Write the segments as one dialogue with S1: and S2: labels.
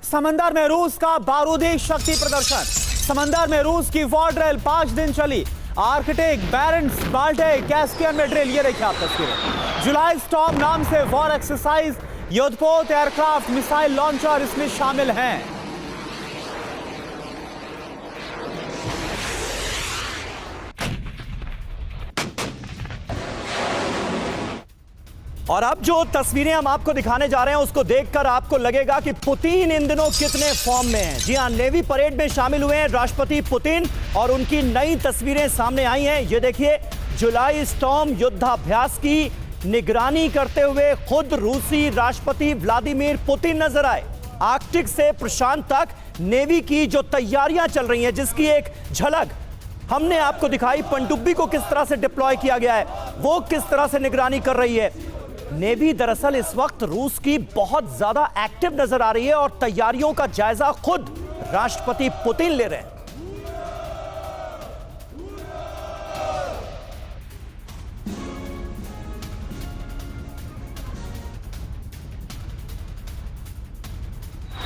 S1: समंदर में रूस का बारूदी शक्ति प्रदर्शन। समंदर में रूस की वॉर ड्रिल 5 दिन चली। आर्कटिक, बैरेंट्स, बाल्टिक, कैस्पियन में ड्रिल। ये देखिए आप तस्वीरें। जुलाई स्टॉर्म नाम से वॉर एक्सरसाइज, युद्धपोत, एयरक्राफ्ट, मिसाइल लॉन्चर इसमें शामिल हैं।
S2: और अब जो तस्वीरें हम आपको दिखाने जा रहे हैं उसको देखकर आपको लगेगा कि पुतिन इन दिनों कितने फॉर्म में हैं। जी हां, नेवी परेड में शामिल हुए हैं राष्ट्रपति पुतिन और उनकी नई तस्वीरें सामने आई हैं। ये देखिए, जुलाई स्टॉर्म युद्धाभ्यास की निगरानी करते हुए खुद रूसी राष्ट्रपति व्लादिमीर पुतिन नजर आए। आर्कटिक से प्रशांत तक नेवी की जो तैयारियां चल रही हैं, जिसकी एक झलक हमने आपको दिखाई। पनडुब्बी को किस तरह से डिप्लॉय किया गया है, वो किस तरह से निगरानी कर रही है। नेवी दरअसल इस वक्त रूस की बहुत ज्यादा एक्टिव नजर आ रही है और तैयारियों का जायजा खुद राष्ट्रपति पुतिन ले रहे हैं।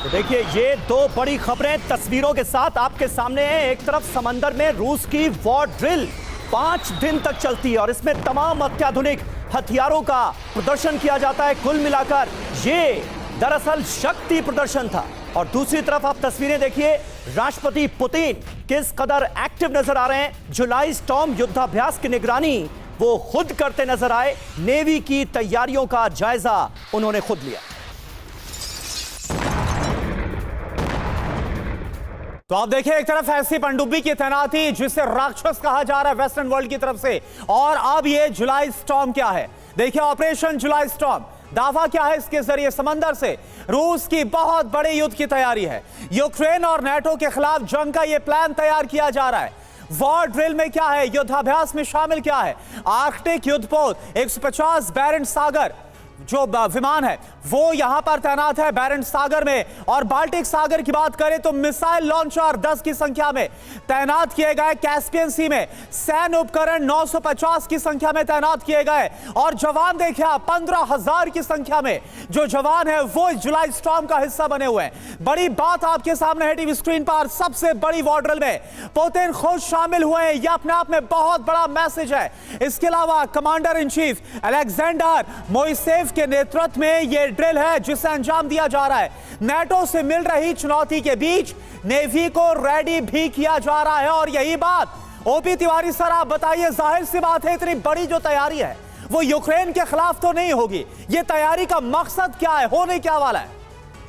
S2: तो देखिए, ये दो बड़ी खबरें तस्वीरों के साथ आपके सामने हैं। एक तरफ समंदर में रूस की वॉर ड्रिल 5 दिन तक चलती है और इसमें तमाम अत्याधुनिक हथियारों का प्रदर्शन किया जाता है। कुल मिलाकर ये दरअसल शक्ति प्रदर्शन था। और दूसरी तरफ आप तस्वीरें देखिए, राष्ट्रपति पुतिन किस कदर एक्टिव नजर आ रहे हैं। जुलाई स्टॉर्म युद्धाभ्यास की निगरानी वो खुद करते नजर आए। नेवी की तैयारियों का जायजा उन्होंने खुद लिया।
S1: तो आप देखिए, एक तरफ ऐसी पनडुब्बी की तैनाती जिसे राक्षस कहा जा रहा है वेस्टर्न वर्ल्ड की तरफ से, और अब ये जुलाई स्टॉर्म क्या है। देखिए, ऑपरेशन जुलाई स्टॉर्म दावा क्या है। इसके जरिए समंदर से रूस की बहुत बड़े युद्ध की तैयारी है। यूक्रेन और नाटो के खिलाफ जंग का यह प्लान तैयार किया जा रहा है। वॉर ड्रिल में क्या है, युद्धाभ्यास में शामिल क्या है। आर्कटिक युद्धपोत, 150 बैरेंट सागर जो विमान है वो यहां पर तैनात है बैरेंट सागर में। और बाल्टिक सागर की बात करें तो मिसाइल लॉन्चर 10 की संख्या में तैनात किए गए। कैस्पियन सी में सैन्य उपकरण 950 की संख्या में तैनात किए गए। और जवान देखिए आप, 15,000 की संख्या में जो जवान है वो जुलाई स्टॉर्म का हिस्सा बने हुए हैं। बड़ी बात आपके सामने है टीवी स्क्रीन पर, सबसे बड़ी वॉर ड्रिल में पुतिन खुद शामिल हुए हैं। यह अपने आप में बहुत बड़ा मैसेज है। इसके अलावा कमांडर इन चीफ अलेक्जेंडर मोइसेव के नेतृत्व में यह ड्रिल है जिसे अंजाम दिया जा रहा है। नाटो से मिल रही चुनौती के बीच नेवी को रेडी भी किया जा रहा है। और यही बात ओपी तिवारी सर, आप बताइए, जाहिर सी बात है इतनी बड़ी जो तैयारी है वो यूक्रेन के खिलाफ तो नहीं होगी। ये तैयारी का मकसद क्या है, होने क्या वाला है?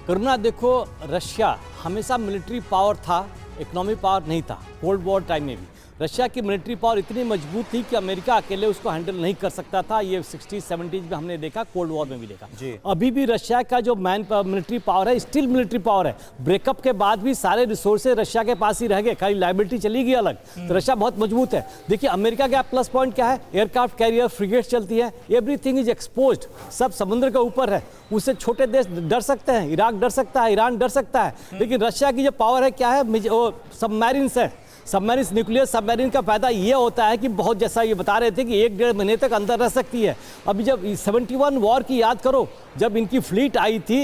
S3: करुणा, देखो, रशिया हमेशा मिलिट्री पावर था, इकोनॉमिक पावर नहीं था। कोल्ड वॉर टाइम में भी रशिया की मिलिट्री पावर इतनी मजबूत थी कि अमेरिका अकेले उसको हैंडल नहीं कर सकता था। ये 60-70s में हमने देखा, कोल्ड वॉर में भी देखा। अभी भी रशिया का जो मिलिट्री पावर है स्टिल मिलिट्री पावर है। ब्रेकअप के बाद भी सारे रिसोर्सेज रशिया के पास ही रह गए, खाली लाइबिलिटी चली गई अलग। तो रशिया बहुत मजबूत है। देखिए, अमेरिका का प्लस पॉइंट क्या है, एयरक्राफ्ट कैरियर, फ्रिगेट्स चलती है, एवरीथिंग इज एक्सपोज्ड, सब समुद्र के ऊपर है। उससे छोटे देश डर सकते हैं, इराक डर सकता है, ईरान डर सकता है। लेकिन रशिया की जो पावर है क्या है, सबमरीन्स है। सबमरीन, न्यूक्लियर सबमरीन का फायदा ये होता है कि बहुत, जैसा ये बता रहे थे कि 1-1.5 महीने तक अंदर रह सकती है। अभी जब 71 वॉर की याद करो, जब इनकी फ्लीट आई थी,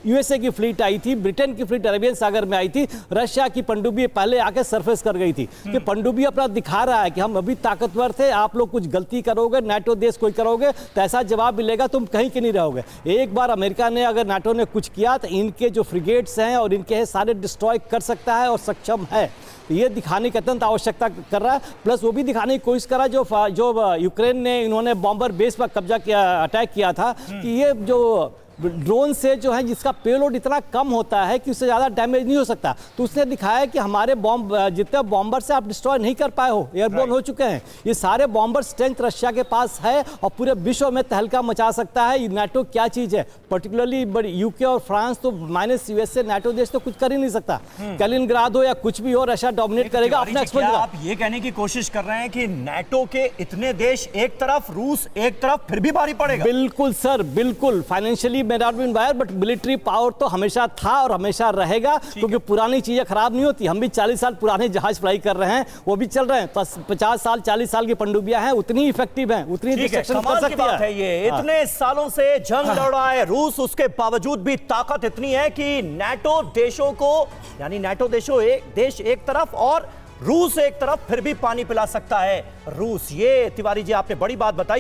S3: यूएसए की फ्लीट आई थी, ब्रिटेन की फ्लीट अरेबियन सागर में आई थी, रशिया की पनडुब्बी पहले आके सरफेस कर गई थी कि पनडुब्बी अपना दिखा रहा है कि हम अभी ताकतवर थे, आप लोग कुछ गलती करोगे, नाटो देश कोई करोगे तो ऐसा जवाब मिलेगा, तुम कहीं के नहीं रहोगे। एक बार अमेरिका ने, अगर नाटो ने कुछ किया तो इनके जो फ्रिगेट्स हैं और इनके हैं सारे डिस्ट्रॉय कर सकता है और सक्षम है। ये दिखाने की अत्यंत आवश्यकता कर रहा है। प्लस वो भी दिखाने की कोशिश कर रहा है जो यूक्रेन ने, इन्होंने बॉम्बर बेस पर कब्जा किया, अटैक किया था, कि ये जो ड्रोन से जो है जिसका पेलोड इतना कम होता है कि उससे ज़्यादा डैमेज नहीं हो सकता। तो उसने दिखाया कि हमारे बॉम्ब, जितने बॉम्बर से आप डिस्ट्रॉय नहीं कर पाए हो, एयरबोर्न हो चुके हैं। ये सारे बॉम्बर स्ट्रेंथ रशिया के पास है और पूरे विश्व में तहलका मचा सकता है। नाटो क्या चीज़ है, पर्टिकुलरली बड़ी यूके और फ्रांस तो माइनस यूएसए, नाटो देश तो कुछ कर ही नहीं सकता। कैलिनग्राड हो या कुछ भी हो, रशिया डोमिनेट करेगा अपना एक्सपोर्ट।
S2: आप ये कहने की कोशिश कर रहे हैं कि नाटो के इतने देश एक तरफ, रूस एक तरफ, फिर भी भारी पड़ेगा?
S3: बिल्कुल सर, बिल्कुल। Financially may not be inspired, but military power तो हमेशा था और हमेशा रहेगा, क्योंकि पुरानी चीजें खराब नहीं होती। हम भी 40 साल पुराने जहाज फ्लाई कर रहे हैं, वो भी चल रहे हैं। 50 साल 40 साल की पनडुब्बियां हैं, उतनी इफेक्टिव हैं, उतनी डिस्ट्रक्शन कर सकती
S2: है। ये इतने सालों से जंग लड़ रहा है रूस, उसके बावजूद भी ताकत इतनी है कि नाटो देशों को, यानी नाटो देशों देश एक तरफ और रूस एक तरफ, फिर भी पानी पिला सकता है रूस। ये तिवारी जी आपने बड़ी बात बताई।